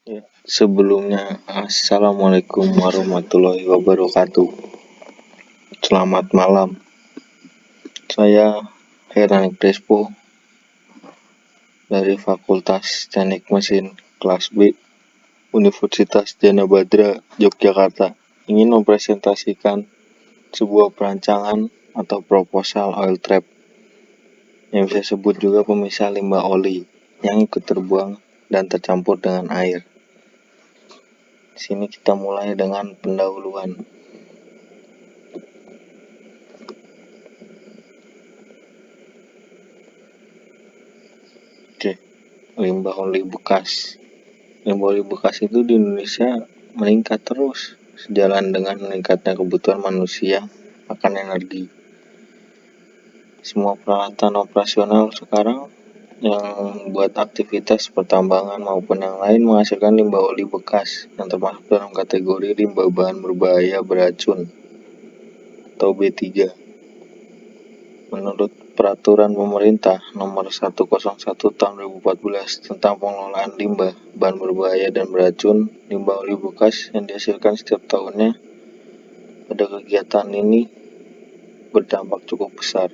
Ya, sebelumnya Assalamualaikum warahmatullahi wabarakatuh. Selamat malam. Saya Herani Crespo dari Fakultas Teknik Mesin kelas B Universitas Djana Badra, Yogyakarta, ingin mempresentasikan sebuah perancangan atau proposal oil trap yang bisa disebut juga pemisah limbah oli yang ikut terbuang dan tercampur dengan air. Di sini kita mulai dengan pendahuluan. Oke, limbah oli bekas. Limbah oli bekas itu di Indonesia meningkat terus sejalan dengan meningkatnya kebutuhan manusia akan energi. Semua peralatan operasional sekarang yang buat aktivitas pertambangan maupun yang lain menghasilkan limbah oli bekas yang termasuk dalam kategori limbah bahan berbahaya beracun atau B3. Menurut Peraturan Pemerintah Nomor 101 Tahun 2014 tentang pengelolaan limbah bahan berbahaya dan beracun, limbah oli bekas yang dihasilkan setiap tahunnya pada kegiatan ini berdampak cukup besar.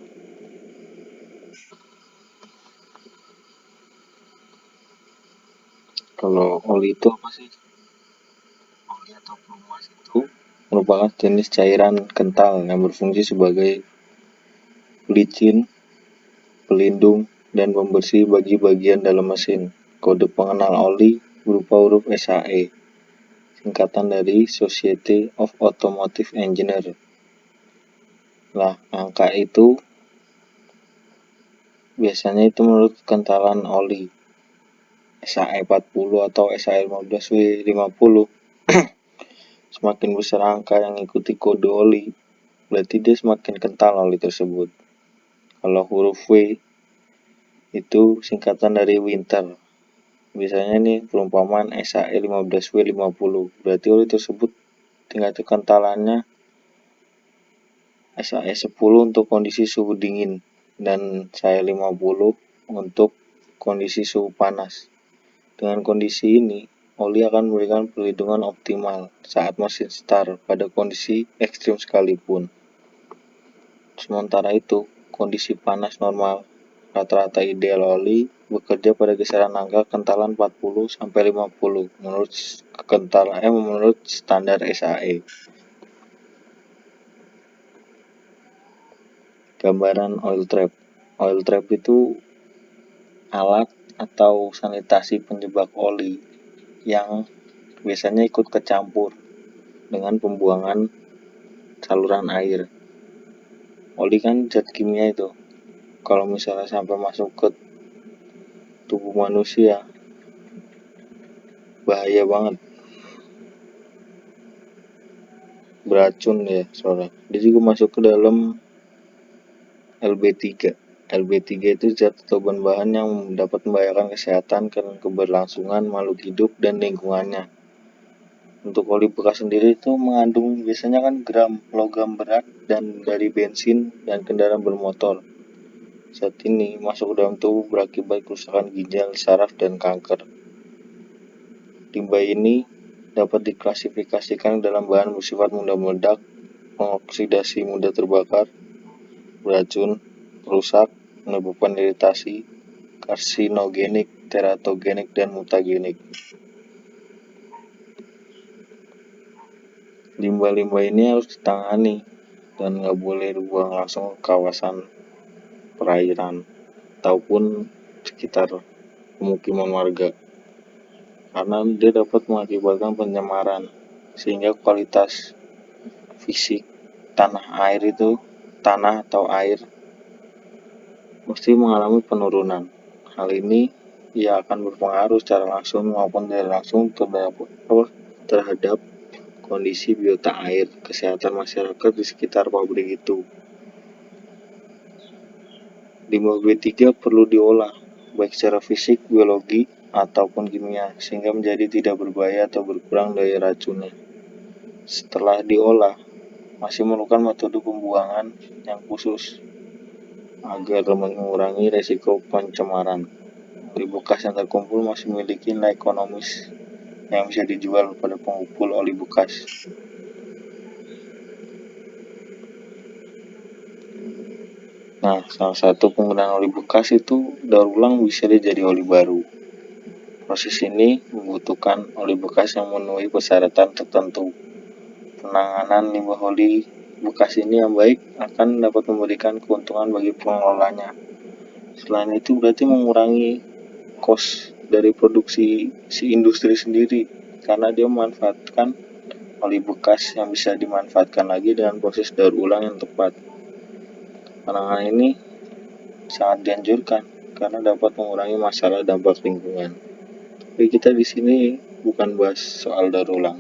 Kalau oli itu apa sih? Oli atau pelumas itu merupakan jenis cairan kental yang berfungsi sebagai pelicin, pelindung, dan pembersih bagi bagian dalam mesin. Kode pengenal oli berupa huruf SAE, singkatan dari Society of Automotive Engineer. Nah, angka itu biasanya itu menurut kentalan oli. SAE 40 atau SAE 15W50. Semakin besar angka yang ikuti kode oli, berarti dia semakin kental oli tersebut. Kalau huruf W itu singkatan dari winter. Biasanya nih perumpamaan SAE 15W50, berarti oli tersebut tingkat kekentalannya SAE 10 untuk kondisi suhu dingin dan SAE 50 untuk kondisi suhu panas. Dengan kondisi ini, oli akan memberikan perlindungan optimal saat mesin start pada kondisi ekstrim sekalipun. Sementara itu, kondisi panas normal rata-rata ideal oli bekerja pada kisaran angka kentalan 40-50 menurut standar SAE. Gambaran oil trap. Oil trap itu alat atau sanitasi penjebak oli yang biasanya ikut kecampur dengan pembuangan saluran air. Oli kan zat kimia itu. Kalau misalnya sampai masuk ke tubuh manusia, bahaya banget. Beracun ya soalnya. Dia juga masuk ke dalam LB3. LB3 itu zat atau bahan yang dapat membahayakan kesehatan karena keberlangsungan makhluk hidup dan lingkungannya. Untuk oli bekas sendiri itu mengandung biasanya kan logam berat dan dari bensin dan kendaraan bermotor. Zat ini masuk ke dalam tubuh berakibat kerusakan ginjal, saraf, dan kanker. Limbah ini dapat diklasifikasikan dalam bahan bersifat mudah meledak, mengoksidasi mudah terbakar, beracun, rusak, menyebabkan iritasi, karsinogenik, teratogenik, dan mutagenik. Limbah-limbah ini harus ditangani dan nggak boleh dibuang langsung ke kawasan perairan ataupun sekitar pemukiman warga, karena dia dapat mengakibatkan pencemaran sehingga kualitas fisik tanah atau air mesti mengalami penurunan. Hal ini akan berpengaruh secara langsung maupun tidak langsung terhadap kondisi biota air, kesehatan masyarakat di sekitar pabrik itu. Limbah B3 perlu diolah baik secara fisik, biologi, ataupun kimia sehingga menjadi tidak berbahaya atau berkurang daya racunnya. Setelah diolah, masih memerlukan metode pembuangan yang khusus agar mengurangi resiko pencemaran. Oli bekas yang terkumpul masih memiliki nilai ekonomis yang bisa dijual pada pengumpul oli bekas. Nah, salah satu penggunaan oli bekas itu daur ulang bisa jadi oli baru. Proses ini membutuhkan oli bekas yang memenuhi persyaratan tertentu. Penanganan limbah oli bekas ini yang baik akan dapat memberikan keuntungan bagi pengelolanya. Selain itu berarti mengurangi cost dari produksi si industri sendiri, karena dia memanfaatkan oli bekas yang bisa dimanfaatkan lagi dengan proses daur ulang yang tepat. Penanganan ini sangat dianjurkan karena dapat mengurangi masalah dampak lingkungan. Tapi kita di sini bukan bahas soal daur ulang.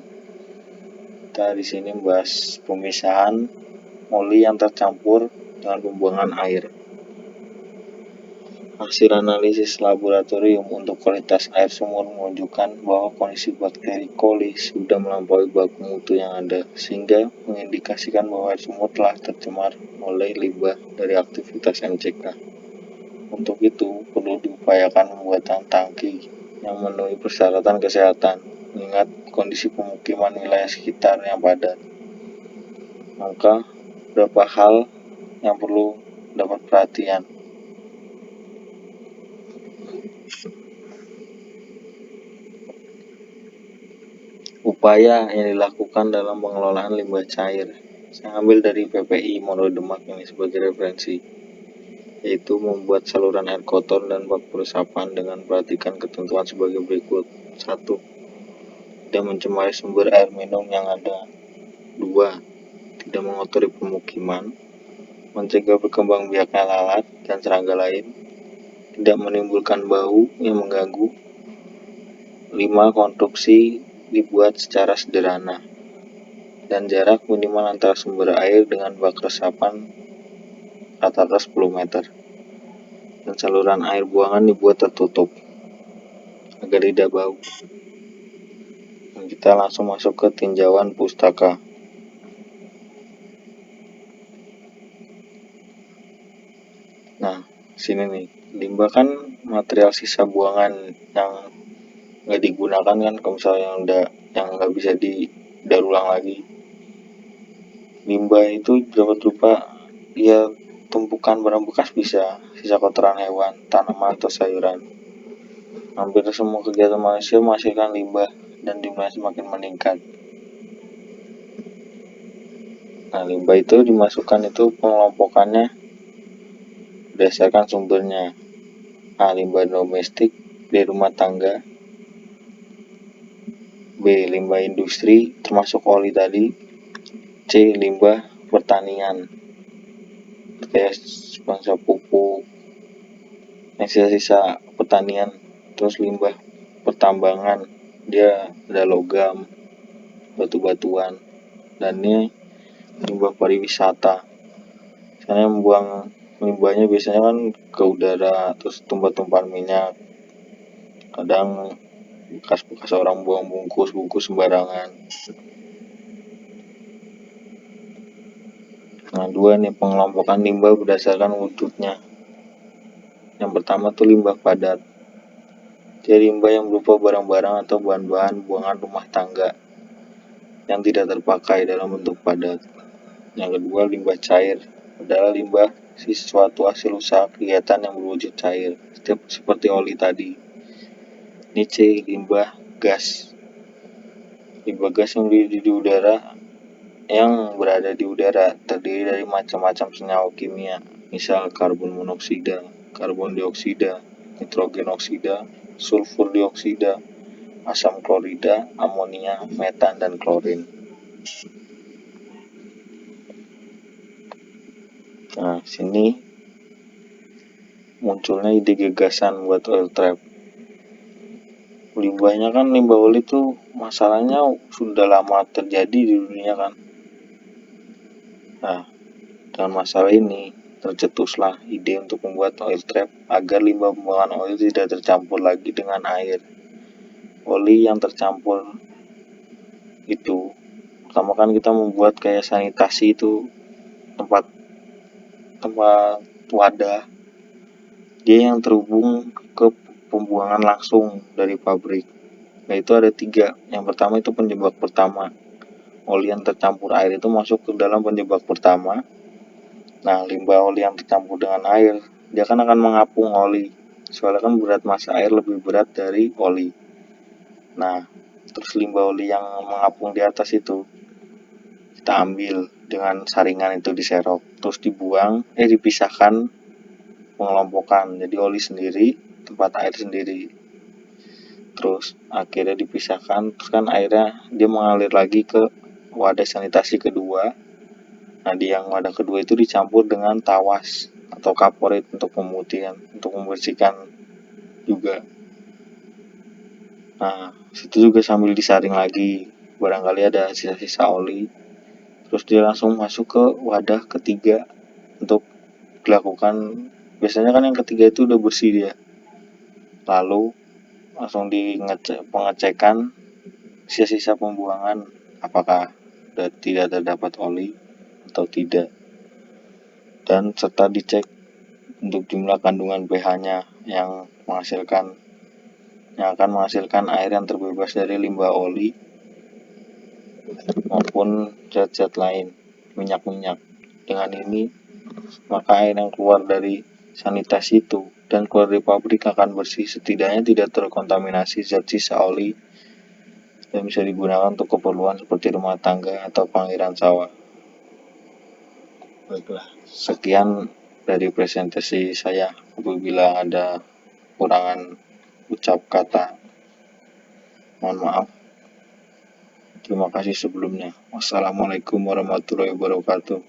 Kita di sini bahas pemisahan oli yang tercampur dengan pembuangan air. Hasil analisis laboratorium untuk kualitas air sumur menunjukkan bahwa kondisi bakteri coli sudah melampaui baku mutu yang ada, sehingga mengindikasikan bahwa air sumur telah tercemar oleh limbah dari aktivitas MCK. Untuk itu, perlu diupayakan pembuatan tangki yang memenuhi persyaratan kesehatan, mengingat kondisi pemukiman wilayah sekitar yang padat. Maka, beberapa hal yang perlu dapat perhatian. Upaya yang dilakukan dalam pengelolaan limbah cair, saya ambil dari PPI Moro Demak ini sebagai referensi, yaitu membuat saluran air kotor dan bak peresapan dengan perhatikan ketentuan sebagai berikut. 1. Tidak mencemari sumber air minum yang ada. 2. Tidak mengotori pemukiman, mencegah berkembang biaknya lalat dan serangga lain, tidak menimbulkan bau yang mengganggu. 5. Konstruksi dibuat secara sederhana dan jarak minimal antara sumber air dengan bak resapan rata-rata 10 meter, dan saluran air buangan dibuat tertutup agar tidak bau. Dan kita langsung masuk ke tinjauan pustaka. Nah, sini nih, limbah kan material sisa buangan yang nggak digunakan kan, kalau misalnya yang nggak bisa didaur ulang lagi. Limbah itu dapat berupa ya tumpukan barang bekas, bisa sisa kotoran hewan, tanaman atau sayuran. Hampir semua kegiatan manusia menghasilkan limbah dan jumlahnya semakin meningkat. Nah, limbah itu dimasukkan itu pengelompokannya berdasarkan sumbernya. A. Limbah domestik di rumah tangga. B. Limbah industri termasuk oli tadi. C. Limbah pertanian kayak bangsa pupuk, sisa-sisa pertanian. Terus limbah pertambangan, dia ada logam, batu-batuan, dan ini limbah pariwisata. Karena membuang limbahnya biasanya kan ke udara, terus tumpah-tumpahan minyak, kadang bekas-bekas orang buang bungkus sembarangan. Nah, 2 nih, pengelompokan limbah berdasarkan wujudnya. Yang pertama tuh limbah padat. Jadi limbah yang berupa barang-barang atau bahan-bahan buangan rumah tangga yang tidak terpakai dalam bentuk padat. Yang kedua, limbah cair adalah limbah sesuatu hasil usaha kegiatan yang berwujud cair, seperti oli tadi. Ini C, limbah gas. Limbah gas yang berada di udara terdiri dari macam-macam senyawa kimia, misal karbon monoksida, karbon dioksida, nitrogen oksida, sulfur dioksida, asam klorida, amonia, metan, dan klorin. Nah, sini munculnya ide gagasan buat oil trap. Limbahnya kan, limbah oli tuh masalahnya sudah lama terjadi di dunia kan. Nah, dengan masalah ini tercetuslah ide untuk membuat oil trap agar limbah pembuangan oil tidak tercampur lagi dengan air. Oli yang tercampur itu, pertama kan kita membuat kayak sanitasi itu, tempat wadah, dia yang terhubung ke pembuangan langsung dari pabrik. yaitu ada 3. Yang pertama itu penyebab pertama. Oli yang tercampur air itu masuk ke dalam penyebab pertama. Nah, limbah oli yang tercampur dengan air, dia kan akan mengapung oli. Soalnya kan berat massa air lebih berat dari oli. Nah, terus limbah oli yang mengapung di atas itu kita ambil dengan saringan itu diserok, terus dipisahkan, pengelompokan. Jadi oli sendiri, tempat air sendiri. Terus akhirnya dipisahkan, terus kan airnya dia mengalir lagi ke wadah sanitasi kedua. Nah, di yang wadah kedua itu dicampur dengan tawas atau kaporit untuk pemutihan, untuk membersihkan juga. Nah, situ juga sambil disaring lagi, barangkali ada sisa-sisa oli. Terus dia langsung masuk ke wadah ketiga untuk dilakukan. Biasanya kan yang ketiga itu udah bersih dia. Lalu langsung pengecekan sisa-sisa pembuangan, apakah tidak terdapat oli atau tidak, dan serta dicek untuk jumlah kandungan pH-nya yang akan menghasilkan air yang terbebas dari limbah oli maupun zat-zat lain, minyak-minyak. Dengan ini, maka air yang keluar dari sanitasi itu dan keluar dari pabrik akan bersih, setidaknya tidak terkontaminasi zat sisa oli dan bisa digunakan untuk keperluan seperti rumah tangga atau pengairan sawah. Baiklah, sekian dari presentasi saya. Apabila ada kurangan ucap kata, mohon maaf. Terima kasih sebelumnya. Wassalamualaikum warahmatullahi wabarakatuh.